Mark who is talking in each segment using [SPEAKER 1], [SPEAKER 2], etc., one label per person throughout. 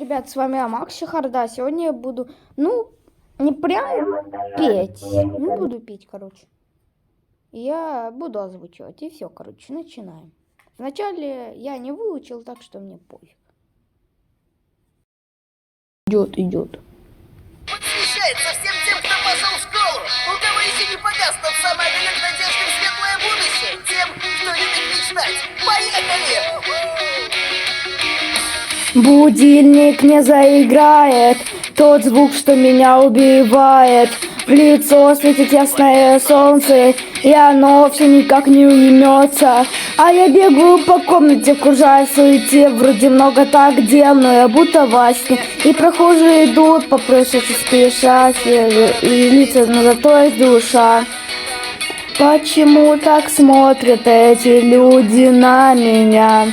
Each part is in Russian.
[SPEAKER 1] Ребят, с вами Макс Чехарда. Сегодня я буду, не прям петь. Буду петь, короче. Я буду озвучивать. И все, короче, начинаем. Вначале я не выучил, так что мне пофиг. Идет.
[SPEAKER 2] Посвящается всем тем, кто пошел в школу, у кого еще не погас тот самый огонек надежды в светлое будущее, тем, кто любит мечтать. Поехали!
[SPEAKER 1] Будильник не заиграет, тот звук, что меня убивает. В лицо светит ясное солнце, и оно все никак не уймется. А я бегаю по комнате, кружась в суете, вроде много так дел, но я будто во сне. И прохожие идут, попросят спешать, и лица, но зато есть душа. Почему так смотрят эти люди на меня?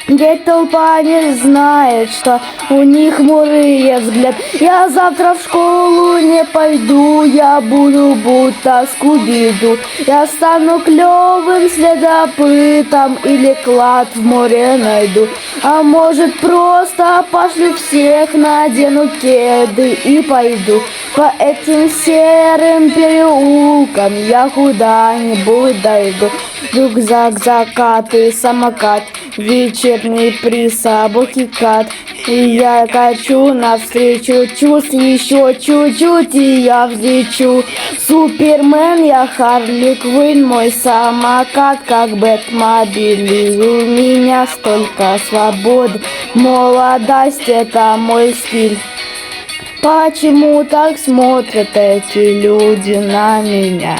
[SPEAKER 1] Ведь толпа не знает, что у них хмурые взгляд. Я завтра в школу не пойду, я буду будто Скуби-Ду. Я стану клёвым следопытом или клад в море найду. А может просто пошлю всех, надену кеды и пойду по этим серым переулкам. Я куда-нибудь дойду. Рюкзак, закаты, самокат, вечерний приз, кат. И я качу навстречу чувств, еще чуть-чуть, и я взлечу. Супермен, я Харли Квинн, мой самокат, как Бэтмобиль. И у меня столько свободы, молодость — это мой стиль. Почему так смотрят эти люди на меня?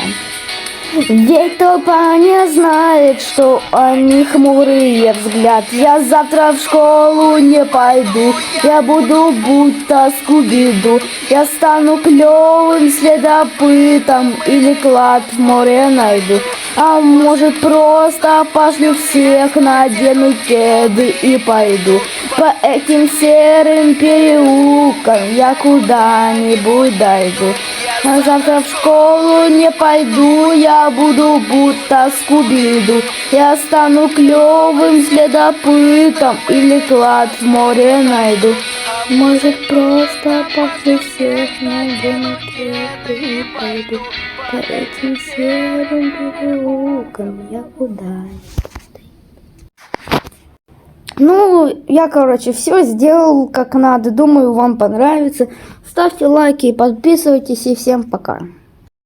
[SPEAKER 1] Ведь толпа не знает, что они хмурые взгляд. Я завтра в школу не пойду, я буду будто Скуби-Ду. Я стану клёвым следопытом или клад в море найду. А может просто пошлю всех, надену кеды и пойду по этим серым переулкам. Я куда-нибудь дойду. А завтра в школу не пойду, я буду будто Скуби-Ду. Я стану клёвым следопытом или клад в море найду. Может просто пошлю всех, надену кеды и пойду по этим серым переулкам. Я куда-нибудь. Я, короче, все сделал как надо. Думаю, вам понравится. Ставьте лайки, подписывайтесь и всем пока.